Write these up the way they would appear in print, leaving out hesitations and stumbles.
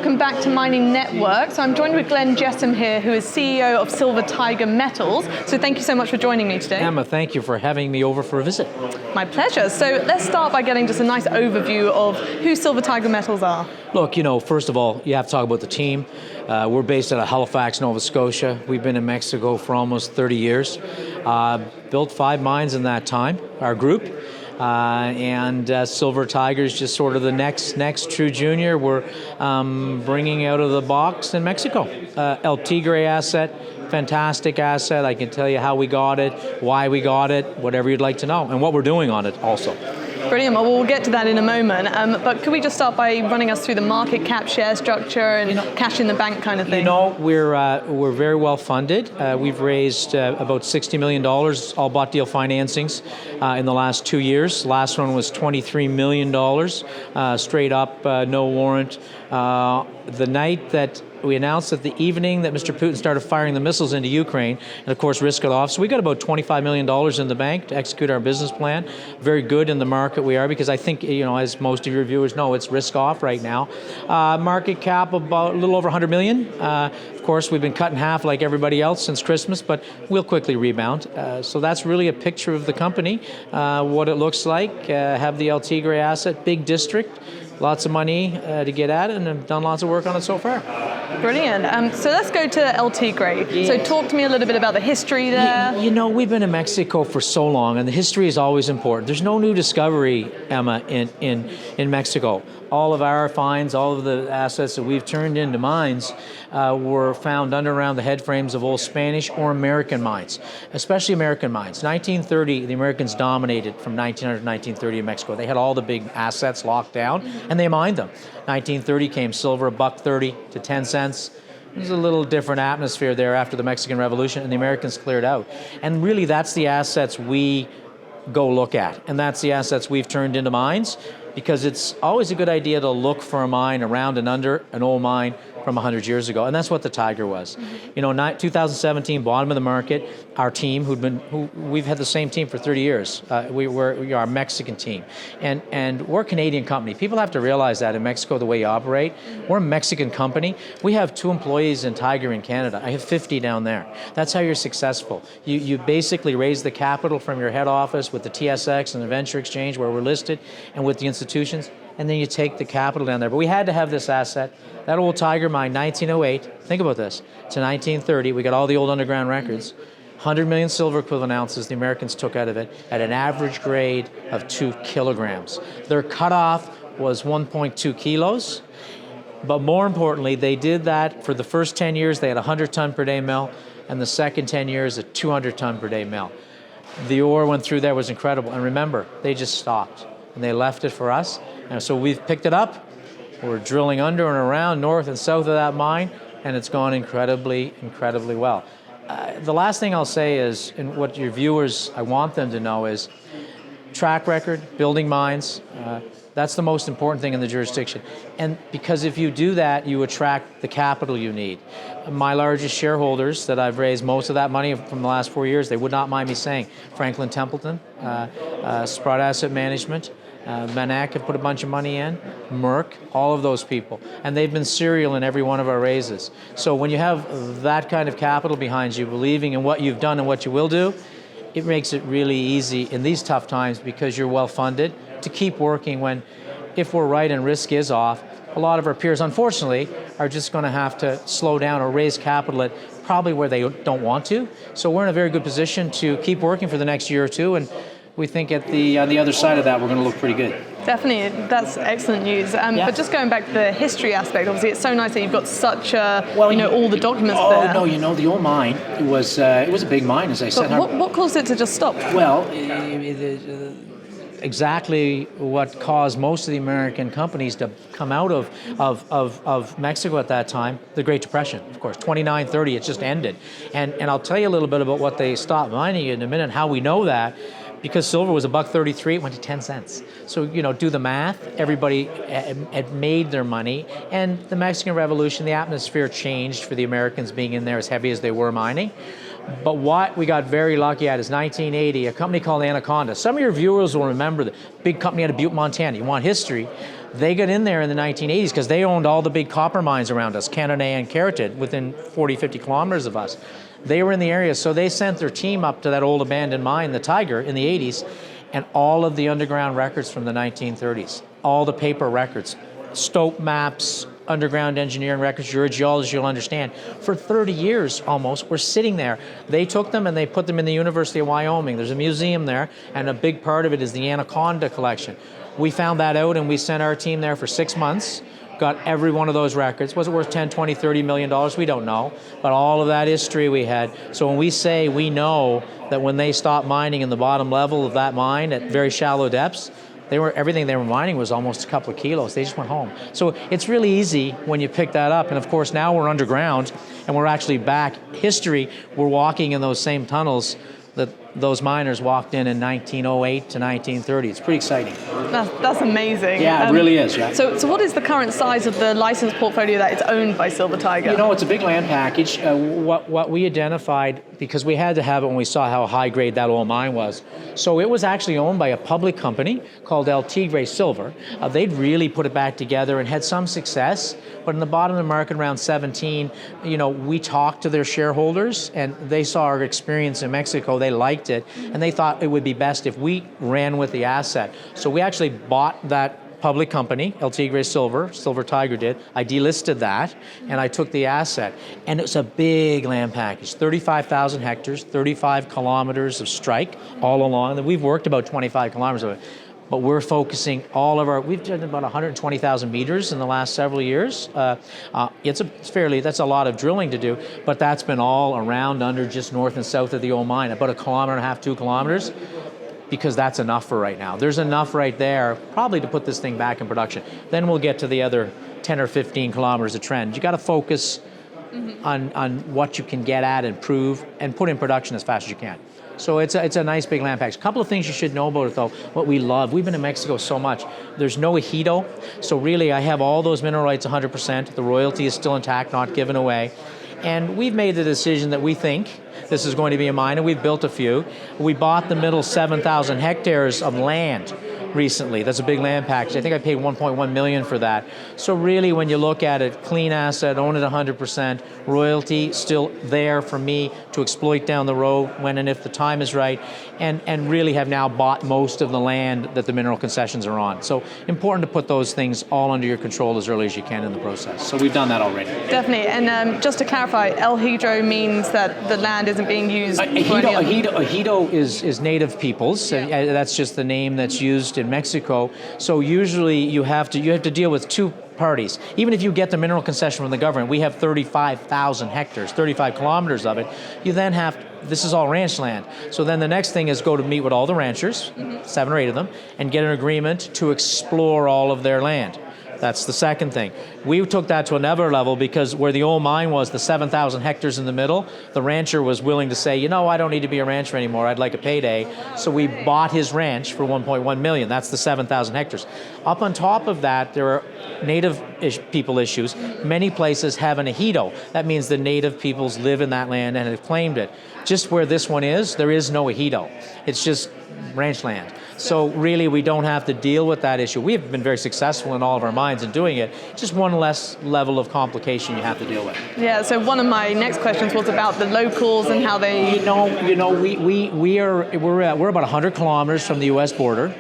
welcome back to Mining Network. So I'm joined with Glenn Jessam here, who is CEO of Silver Tiger Metals. So thank you so much for joining me today. Emma, thank you for having me over for a visit. My pleasure. So let's start by getting just a nice overview of who Silver Tiger Metals are. Look, first of all, you have to talk about the team. We're based out of Halifax, Nova Scotia. We've been in Mexico for almost 30 years. Built 5 mines in that time, our group. And Silver Tiger is just sort of the next true junior we're bringing out of the box in Mexico. El Tigre asset, fantastic asset. I can tell you how we got it, why we got it, whatever you'd like to know, and what we're doing on it also. Brilliant. Well, we'll get to that in a moment. But could we just start by running us through the market cap, share structure, and cash in the bank kind of thing? We're very well funded. We've raised about $60 million, all bought deal financings in the last 2 years. Last one was $23 million, straight up, no warrant. The night that we announced that the evening that Mr. Putin started firing the missiles into Ukraine, and of course risk it off. So we got about $25 million in the bank to execute our business plan. Very good in the market we are, because I think, as most of your viewers know, it's risk off right now. Market cap about a little over 100 million. Of course, we've been cut in half like everybody else since Christmas, but we'll quickly rebound. So that's really a picture of the company, what it looks like. Have the El Tigre asset, big district, lots of money to get at it, and I've done lots of work on it so far. Brilliant. So let's go to El Tigre. Yes. So talk to me a little bit about the history there. We've been in Mexico for so long, and the history is always important. There's no new discovery, Emma, in Mexico. All of our finds, all of the assets that we've turned into mines were found around the head frames of old Spanish or American mines, especially American mines. 1930, the Americans dominated from 1900 to 1930 in Mexico. They had all the big assets locked down, and they mined them. 1930 came silver, $1.30 to 10 cents. There's a little different atmosphere there after the Mexican Revolution, and the Americans cleared out. And really, that's the assets we go look at, and that's the assets we've turned into mines, because it's always a good idea to look for a mine around and under an old mine from 100 years ago, and that's what the Tiger was. 2017, bottom of the market, our team, we've had the same team for 30 years. We are a Mexican team, and we're a Canadian company. People have to realize that in Mexico, the way you operate, we're a Mexican company. We have 2 employees in Tiger in Canada. I have 50 down there. That's how you're successful. You basically raise the capital from your head office with the TSX and the Venture Exchange where we're listed, and with the institutions, and then you take the capital down there. But we had to have this asset. That old Tiger mine, 1908, think about this, to 1930, we got all the old underground records, 100 million silver equivalent ounces the Americans took out of it at an average grade of 2 kilograms. Their cutoff was 1.2 kilos, but more importantly, they did that for the first 10 years, they had a 100 ton per day mill, and the second 10 years, a 200 ton per day mill. The ore went through there was incredible, and remember, they just stopped, and they left it for us, and so we've picked it up. We're drilling under and around, north and south of that mine, and it's gone incredibly, incredibly well. The last thing I'll say is, and what your viewers, I want them to know is, track record, building mines, that's the most important thing in the jurisdiction. And because if you do that, you attract the capital you need. My largest shareholders that I've raised most of that money from the last 4 years, they would not mind me saying, Franklin Templeton, Sprott Asset Management, Manac have put a bunch of money in, Merck, all of those people. And they've been serial in every one of our raises. So when you have that kind of capital behind you, believing in what you've done and what you will do, it makes it really easy in these tough times, because you're well funded, to keep working when, if we're right and risk is off, a lot of our peers, unfortunately, are just going to have to slow down or raise capital at probably where they don't want to. So we're in a very good position to keep working for the next year or two, and we think on the other side of that, we're going to look pretty good. Definitely, that's excellent news. But just going back to the history aspect, obviously it's so nice that you've got such, all the documents there. Oh, no, the old mine, it was a big mine, as I said. But what caused it to just stop? Well, exactly what caused most of the American companies to come out of Mexico at that time, the Great Depression, of course, 29, 30, it just ended. And I'll tell you a little bit about what they stopped mining in a minute, how we know that. Because silver was $1.33, it went to 10 cents. So, do the math. Everybody had made their money. And the Mexican Revolution, the atmosphere changed for the Americans being in there as heavy as they were mining. But what we got very lucky at is 1980, a company called Anaconda. Some of your viewers will remember the big company out of Butte, Montana. You want history? They got in there in the 1980s because they owned all the big copper mines around us, Cananea and Carotid, within 40, 50 kilometers of us. They were in the area, so they sent their team up to that old abandoned mine, the Tiger, in the 80s, and all of the underground records from the 1930s, all the paper records, stope maps, underground engineering records. You're a geologist, you'll understand. For 30 years almost, we're sitting there. They took them and they put them in the University of Wyoming. There's a museum there, and a big part of it is the Anaconda collection. We found that out and we sent our team there for 6 months, got every one of those records. Was it worth 10, 20, 30 million dollars? We don't know. But all of that history we had. So when we say we know that when they stopped mining in the bottom level of that mine at very shallow depths, everything they were mining was almost a couple of kilos. They just went home. So it's really easy when you pick that up. And of course now we're underground and we're actually back. History, we're walking in those same tunnels that those miners walked in 1908 to 1930. It's pretty exciting. That's amazing. Yeah, it really is. Right? So what is the current size of the license portfolio that is owned by Silver Tiger? You know, it's a big land package. What we identified, because we had to have it when we saw how high grade that old mine was. So it was actually owned by a public company called El Tigre Silver. They'd really put it back together and had some success. But in the bottom of the market around 17, you know, we talked to their shareholders and they saw our experience in Mexico. They liked it and they thought it would be best if we ran with the asset. So we actually bought that public company, El Tigre Silver, Silver Tiger did. I delisted that and I took the asset. And it's a big land package, 35,000 hectares, 35 kilometers of strike all along. We've worked about 25 kilometers of it. But we're focusing we've done about 120,000 meters in the last several years. That's a lot of drilling to do, but that's been all around, under, just north and south of the old mine, about 1.5 kilometers, 2 kilometers, because that's enough for right now. There's enough right there, probably to put this thing back in production. Then we'll get to the other 10 or 15 kilometers of trend. You got to focus on what you can get at and prove and put in production as fast as you can. So it's a nice big land package. A couple of things you should know about it though, what we love. We've been in Mexico so much. There's no ejido. So really I have all those mineral rights 100%. The royalty is still intact, not given away. And we've made the decision that we think this is going to be a mine, and we've built a few. We bought the middle 7,000 hectares of land recently. That's a big land package. I think I paid 1.1 million for that. So really when you look at it, clean asset, own it 100%, royalty still there for me to exploit down the road when and if the time is right, and really have now bought most of the land that the mineral concessions are on. So important to put those things all under your control as early as you can in the process. So we've done that already. Definitely, and just to clarify, El Hidro means that the land isn't being used for any Ejido is native peoples. Yeah. That's just the name that's used in Mexico. So usually you have to deal with two parties. Even if you get the mineral concession from the government, we have 35,000 hectares, 35 kilometers of it. You then this is all ranch land. So then the next thing is go to meet with all the ranchers, 7 or 8 of them, and get an agreement to explore all of their land. That's the second thing. We took that to another level because where the old mine was, the 7,000 hectares in the middle, the rancher was willing to say, you know, I don't need to be a rancher anymore. I'd like a payday. So we bought his ranch for 1.1 million. That's the 7,000 hectares. Up on top of that, there are native people issues. Many places have an ejido. That means the native peoples live in that land and have claimed it. Just where this one is, there is no ejido. It's just ranch land. So really, we don't have to deal with that issue. We have been very successful in all of our mines in doing it. Just one less level of complication you have to deal with. Yeah. So one of my next questions was about the locals and how they. We're about 100 kilometers from the U.S. border.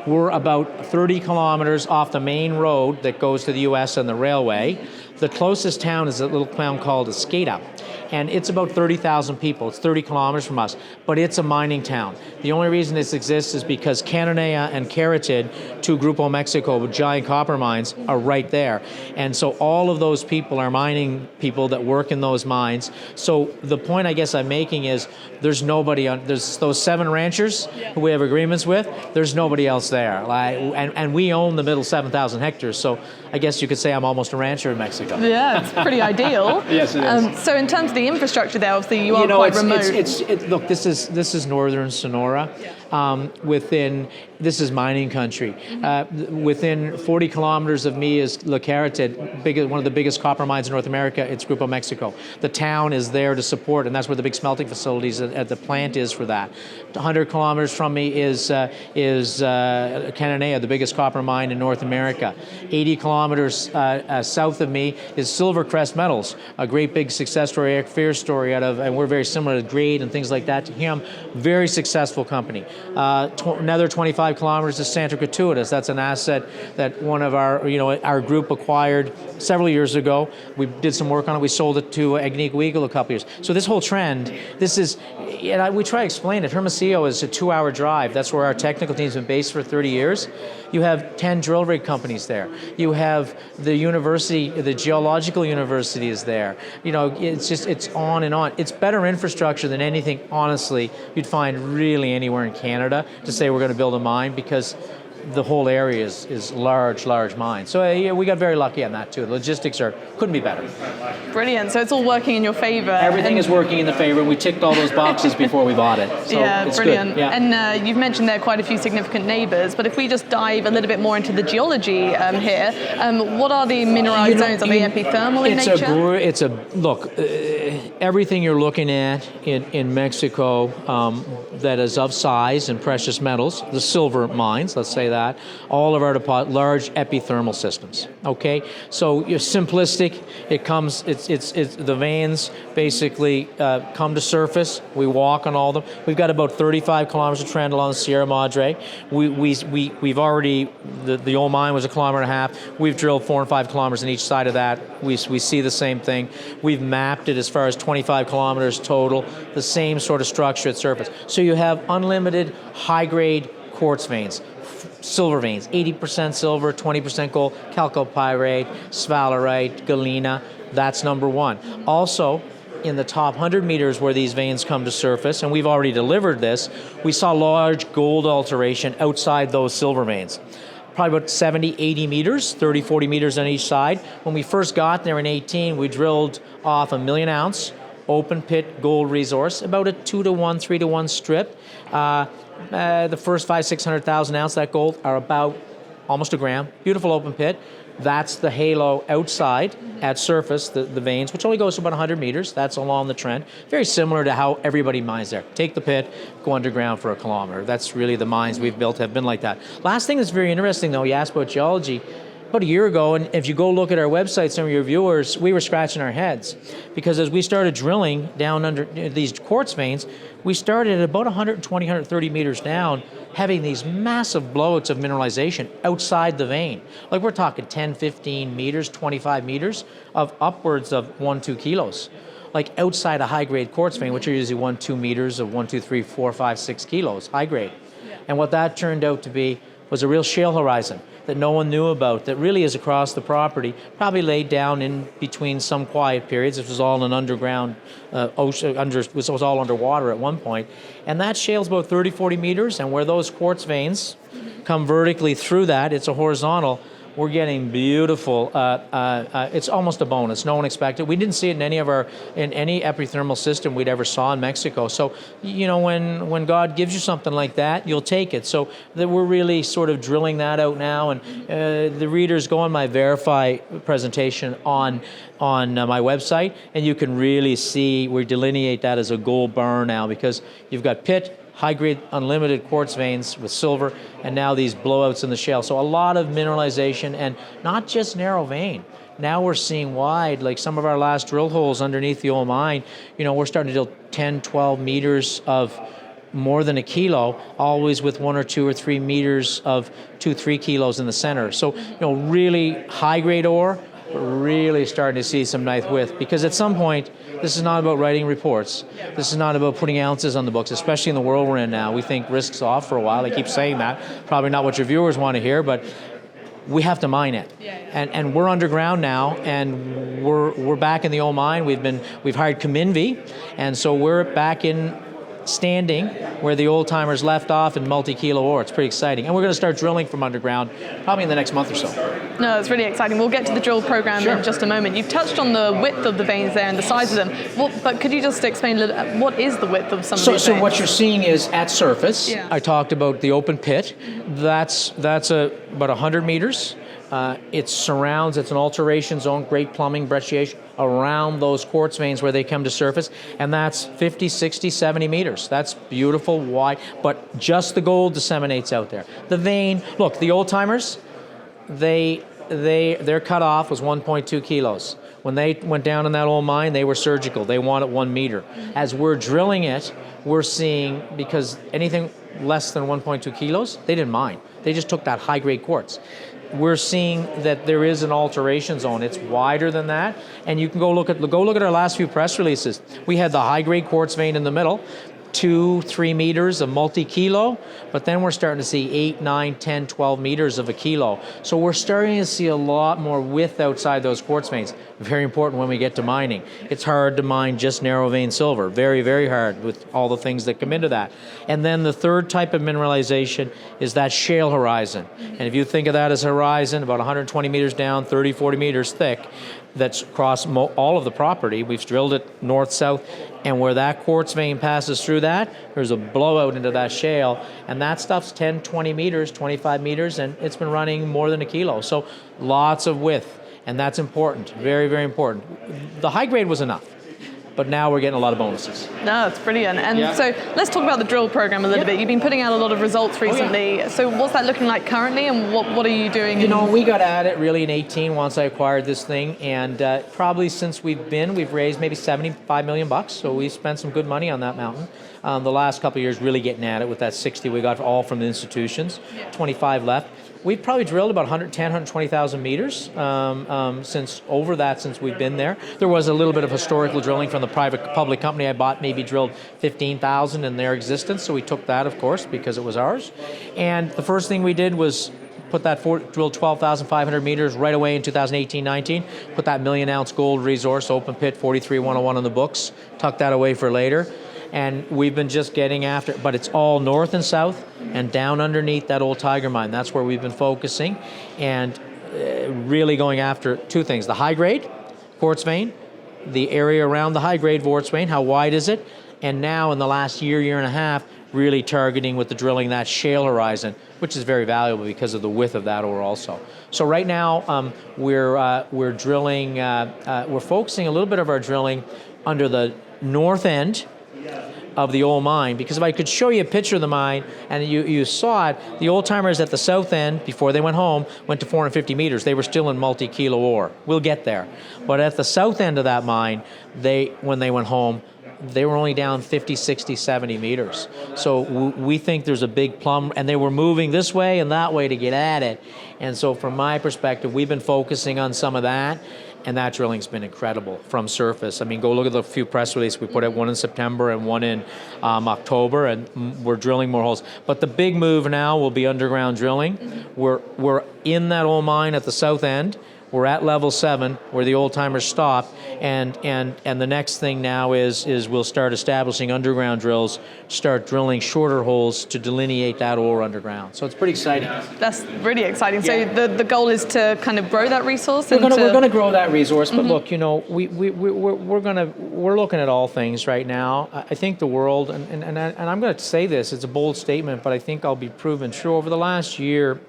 We're about 30 kilometers off the main road that goes to the U.S. and the railway. The closest town is a little town called Escada. And it's about 30,000 people. It's 30 kilometers from us, but it's a mining town. The only reason this exists is because Cananea and Carotid, 2 Grupo Mexico with giant copper mines, are right there. And so all of those people are mining people that work in those mines. So the point I guess I'm making is there's those 7 ranchers who we have agreements with, there's nobody else there. And we own the middle 7,000 hectares. So I guess you could say I'm almost a rancher in Mexico. Yeah, it's pretty ideal. Yes, it is. So in terms of the infrastructure there, obviously you are quite remote. Look, this is northern Sonora. this is mining country. Within 40 kilometers of me is La Carretera, one of the biggest copper mines in North America. It's Grupo Mexico. The town is there to support, and that's where the big smelting facilities at the plant is for that. 100 kilometers from me is Cananea, the biggest copper mine in North America. 80 kilometers south of me is Silvercrest Metals, a great big success story, Eric Fear's story and we're very similar to grade and things like that to him. Very successful company. Another 25 kilometers is Santa Gratuitas. That's an asset that one of our group acquired several years ago. We did some work on it. We sold it to Agnico Eagle a couple years. So this whole trend, we try to explain it. Hermosillo is a 2-hour drive. That's where our technical team's been based for 30 years. You have 10 drill rig companies there. You have the university, the geological university is there. It's on and on. It's better infrastructure than anything, honestly, you'd find really anywhere in Canada to say we're going to build a mine, because the whole area is large mines. So we got very lucky on that too. The logistics couldn't be better. Brilliant. So it's all working in your favor. Everything is working in the favor. We ticked all those boxes before we bought it. So it's brilliant. Good. Yeah. And you've mentioned there are quite a few significant neighbours, but if we just dive a little bit more into the geology here, what are the mineralized zones? Are they epithermal in nature? Look, everything you're looking at in Mexico that is of size and precious metals, the silver mines, let's say that, all of our large epithermal systems. Okay, so you're simplistic. It's the veins basically come to surface. We walk on all of them. We've got about 35 kilometers of trend along the Sierra Madre. We've already the old mine was 1.5 kilometers. We've drilled 4 and 5 kilometers on each side of that. We see the same thing. We've mapped it as far as 25 kilometers total. The same sort of structure at surface. So you have unlimited high-grade quartz veins. Silver veins, 80% silver, 20% gold, chalcopyrite, sphalerite, galena. That's number one. Also, in the top 100 meters where these veins come to surface, and we've already delivered this, we saw large gold alteration outside those silver veins. Probably about 70, 80 meters, 30, 40 meters on each side. When we first got there in 2018, we drilled off a 1 million ounce open pit gold resource, about a 2-to-1, 3-to-1 strip. The first 500,000-600,000 ounces of that gold are about almost a gram. Beautiful open pit. That's the halo outside at surface, the veins, which only goes to about 100 meters. That's along the trend. Very similar to how everybody mines there. Take the pit, go underground for 1 kilometer. That's really the mines we've built have been like that. Last thing that's very interesting, though, you asked about geology. About a year ago, and if you go look at our website, some of your viewers, we were scratching our heads, because as we started drilling down under these quartz veins, we started at about 120, 130 meters down, having these massive blowouts of mineralization outside the vein. Like we're talking 10, 15 meters, 25 meters of upwards of 1-2 kilos. Like outside a high-grade quartz vein, which are usually 1-2 meters of 1, 2, 3, 4, 5, 6 kilos, high grade. Yeah. And what that turned out to be was a real shale horizon that no one knew about, that really is across the property, probably laid down in between some quiet periods. This was all an underground ocean, it was all underwater at one point. And that shale's about 30, 40 meters, and where those quartz veins come vertically through that, it's a horizontal, we're getting beautiful, it's almost a bonus. No one expected. We didn't see it in any epithermal system we'd ever saw in Mexico. So, when God gives you something like that, you'll take it. So we're really sort of drilling that out now, and the readers go on my Verify presentation on my website, and you can really see, we delineate that as a gold bar now, because you've got pit, high-grade unlimited quartz veins with silver, and now these blowouts in the shale. So a lot of mineralization, and not just narrow vein. Now we're seeing wide, like some of our last drill holes underneath the old mine, we're starting to drill 10, 12 meters of more than a kilo, always with 1 or 2 or 3 meters of 2-3 kilos in the center. So, really high-grade ore, but really starting to see some nice width, because at some point, this is not about writing reports. This is not about putting ounces on the books, especially in the world we're in now. We think risk's off for a while. I keep saying that. Probably not what your viewers want to hear, but we have to mine it. And we're underground now, and we're back in the old mine. We've hired Cominvi, and so we're back in standing where the old timers left off in multi-kilo ore. It's pretty exciting. And we're going to start drilling from underground probably in the next month or so. No, it's really exciting. We'll get to the drill program in just a moment. You've touched on the width of the veins there and the size of them. But could you just explain a little, what is the width of some of these veins? So what you're seeing is at surface, I talked about the open pit. That's about 100 meters. It surrounds, it's an alteration zone, great plumbing, brecciation around those quartz veins where they come to surface, and that's 50, 60, 70 meters. That's beautiful, wide, but just the gold disseminates out there. The vein, look, the old timers, their cutoff was 1.2 kilos. When they went down in that old mine, they were surgical. They wanted 1 meter. As we're drilling it, we're seeing, because anything less than 1.2 kilos, they didn't mind. They just took that high-grade quartz. We're seeing that there is an alteration zone. It's wider than that, and you can go look at our last few press releases. We had the high-grade quartz vein in the middle, 2-3 meters of multi-kilo, but then we're starting to see 8, 9, 10, 12 meters of a kilo. So we're starting to see a lot more width outside those quartz veins. Very important when we get to mining. It's hard to mine just narrow vein silver. Very, very hard with all the things that come into that. And then the third type of mineralization is that shale horizon. And if you think of that as a horizon, about 120 meters down, 30, 40 meters thick, that's across all of the property. We've drilled it north-south, and where that quartz vein passes through that, there's a blowout into that shale, and that stuff's 10, 20 meters, 25 meters, and it's been running more than a kilo. So lots of width, and that's important, very, very important. The high grade was enough, but now we're getting a lot of bonuses. No, it's brilliant. And so let's talk about the drill program a little bit. You've been putting out a lot of results recently. So what's that looking like currently, and what are you doing? We got at it really in 18 once I acquired this thing, and probably since we've raised maybe $75 million bucks, so we spent some good money on that mountain. The last couple of years really getting at it with that 60 we got all from the institutions, 25 left. We've probably drilled about 110, 120,000 meters since we've been there. There was a little bit of historical drilling from the public company I bought, maybe drilled 15,000 in their existence, so we took that, of course, because it was ours. And the first thing we did was drilled 12,500 meters right away in 2018-19, put that 1 million ounce gold resource, open pit, 43-101 on the books, tucked that away for later. And we've been just getting after it, but it's all north and south and down underneath that old Tiger mine. That's where we've been focusing and really going after two things: the high grade quartz vein, the area around the high grade quartz vein, how wide is it? And now in the last year and a half, really targeting with the drilling that shale horizon, which is very valuable because of the width of that ore also. So right now we're drilling, we're focusing a little bit of our drilling under the north end of the old mine, because if I could show you a picture of the mine and you saw it, the old timers at the south end, before they went home, went to 450 meters. They were still in multi-kilo ore. We'll get there. But at the south end of that mine, when they went home, they were only down 50, 60, 70 meters. So we think there's a big plumb, and they were moving this way and that way to get at it. And so from my perspective, we've been focusing on some of that, and that drilling's been incredible from surface. I mean, go look at the few press releases. We put out one in September and one in October, and we're drilling more holes. But the big move now will be underground drilling. We're in that old mine at the south end. We're at level 7 where the old timers stopped, and the next thing now is we'll start establishing underground drills, start drilling shorter holes to delineate that ore underground. So it's pretty exciting. That's really exciting. Yeah. So the goal is to kind of grow that resource. We're going to grow that resource, but look, we're looking at all things right now. I think the world, and I'm going to say this, it's a bold statement, but I think I'll be proven true. Over the last year,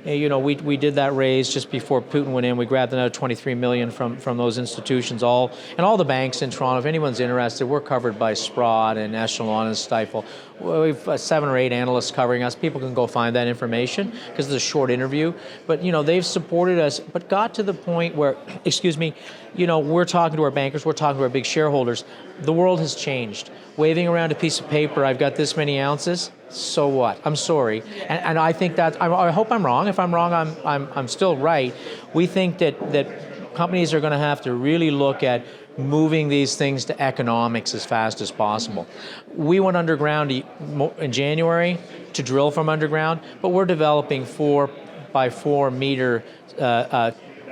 we did that raise just before Putin went in. We grabbed another 23 million from those institutions, all the banks in Toronto. If anyone's interested, we're covered by Sprott and Echelon and Stifel. We've 7 or 8 analysts covering us. People can go find that information because it's a short interview. But they've supported us, but got to the point where, we're talking to our bankers, we're talking to our big shareholders. The world has changed. Waving around a piece of paper, I've got this many ounces. So what? I'm sorry, and I think that I hope I'm wrong. If I'm wrong, I'm still right. We think that companies are going to have to really look at moving these things to economics as fast as possible. We went underground in January to drill from underground, but we're developing 4 by 4 meter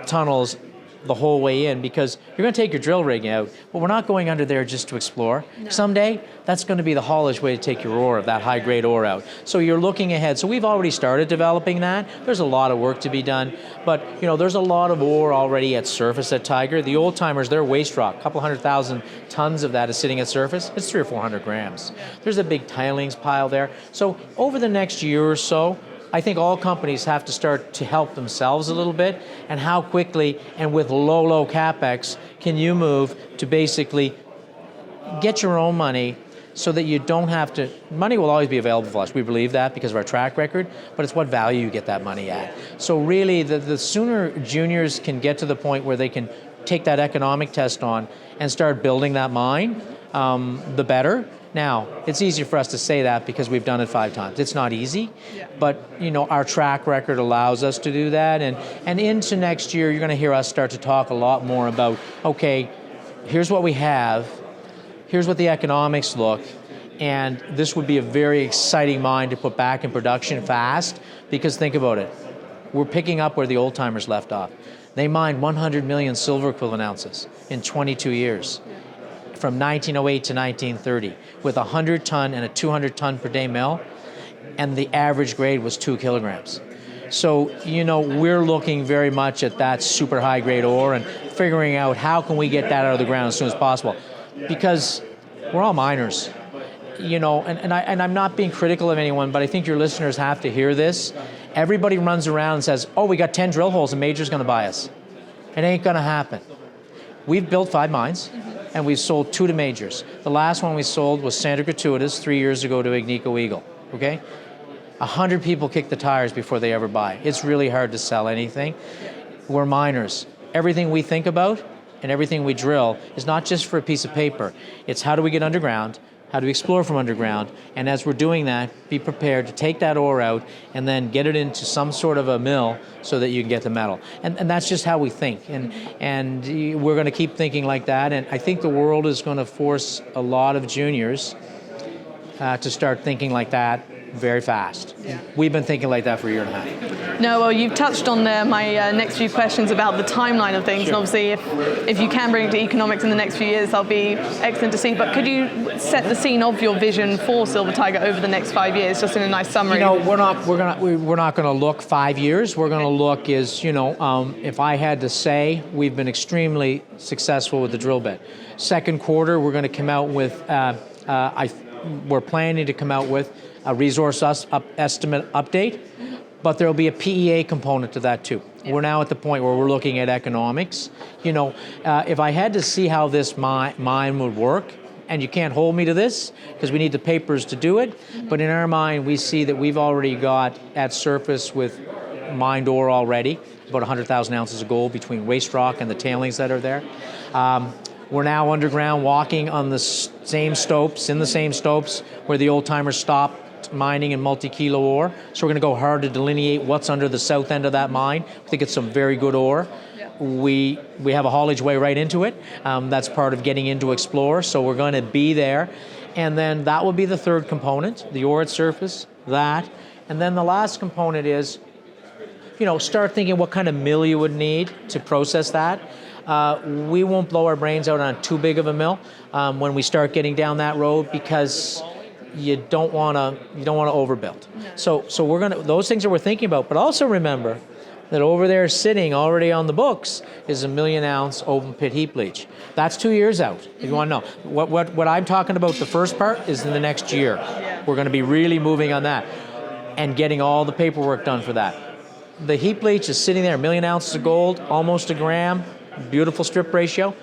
tunnels the whole way in, because you're going to take your drill rig out, but we're not going under there just to explore. No. Someday, that's going to be the haulage way to take your ore, that high-grade ore out. So you're looking ahead. So we've already started developing that. There's a lot of work to be done, but there's a lot of ore already at surface at Tiger. The old timers, their waste rock, a couple 100,000 tons of that is sitting at surface. It's 300 or 400 grams. There's a big tailings pile there. So over the next year or so, I think all companies have to start to help themselves a little bit, and how quickly and with low capex can you move to basically get your own money so that you don't have to, money will always be available for us. We believe that because of our track record, but it's what value you get that money at. So really, the sooner juniors can get to the point where they can take that economic test on and start building that mine, the better. Now, it's easier for us to say that because we've done it 5 times. It's not easy, but our track record allows us to do that. And into next year, you're going to hear us start to talk a lot more about, okay, here's what we have, here's what the economics look, and this would be a very exciting mine to put back in production fast, because think about it. We're picking up where the old timers left off. They mined 100 million silver equivalent ounces in 22 years. From 1908 to 1930, with a 100-ton and a 200-ton per day mill, and the average grade was 2 kilograms. So, we're looking very much at that super high grade ore and figuring out how can we get that out of the ground as soon as possible. Because we're all miners, and I'm not being critical of anyone, but I think your listeners have to hear this. Everybody runs around and says, oh, we got 10 drill holes, a major's gonna buy us. It ain't gonna happen. We've built 5 mines. And we've sold 2 to majors. The last one we sold was Santa Gratuitas 3 years ago to Agnico Eagle, okay? 100 people kick the tires before they ever buy. It's really hard to sell anything. We're miners. Everything we think about and everything we drill is not just for a piece of paper. It's how do we get underground, how do we explore from underground, and as we're doing that, be prepared to take that ore out and then get it into some sort of a mill so that you can get the metal. And that's just how we think. And we're going to keep thinking like that. And I think the world is going to force a lot of juniors to start thinking like that very fast. Yeah. We've been thinking like that for a year and a half. No, well, you've touched on my next few questions about the timeline of things. Sure. And obviously, if you can bring it to economics in the next few years, that'll be excellent to see. But could you set the scene of your vision for Silver Tiger over the next 5 years, just in a nice summary? We're not going to look 5 years. We're going to look if I had to say, we've been extremely successful with the drill bit. Second quarter, we're going to come out with. We're planning to come out with a resource estimate update, but there will be a PEA component to that too. Yeah. We're now at the point where we're looking at economics. If I had to see how this mine would work, and you can't hold me to this because we need the papers to do it, but in our mind we see that we've already got at surface with mined ore already, about 100,000 ounces of gold between waste rock and the tailings that are there. We're now underground walking on the same stopes, where the old timers stopped mining in multi-kilo ore. So we're going to go hard to delineate what's under the south end of that mine. I think it's some very good ore. Yeah. We have a haulage way right into it. That's part of getting into explore. So we're going to be there. And then that will be the third component, the ore at surface, that. And then the last component is, start thinking what kind of mill you would need to process that. We won't blow our brains out on too big of a mill when we start getting down that road, because you don't want to overbuild. No. So we're gonna, those things that we're thinking about, but also remember that over there sitting already on the books is a 1 million ounce open pit heap leach. That's 2 years out, if you want to know. What I'm talking about, the first part, is in the next year. Yeah. We're going to be really moving on that and getting all the paperwork done for that. The heap leach is sitting there, 1 million ounces of gold, almost a gram, beautiful strip ratio.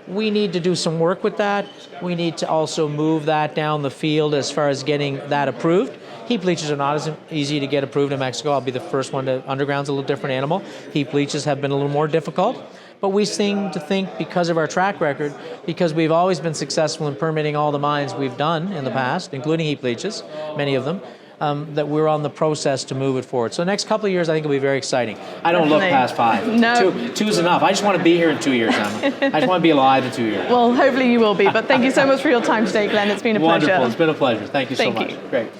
We need to do some work with that. We need to also move that down the field as far as getting that approved. Heap leaches are not as easy to get approved in Mexico. I'll be the first one to, underground's a little different animal. Heap leaches have been a little more difficult. But we seem to think, because of our track record, because we've always been successful in permitting all the mines we've done in the past, including heap leaches, many of them, that we're on the process to move it forward. So the next couple of years, I think, will be very exciting. I don't look past 5. No. Two's enough. I just want to be here in 2 years, Emma. I just want to be alive in 2 years. Well, hopefully you will be. But thank you so much for your time today, Glenn. It's been a pleasure. Wonderful. It's been a pleasure. Thank you so much. Thank you. Great.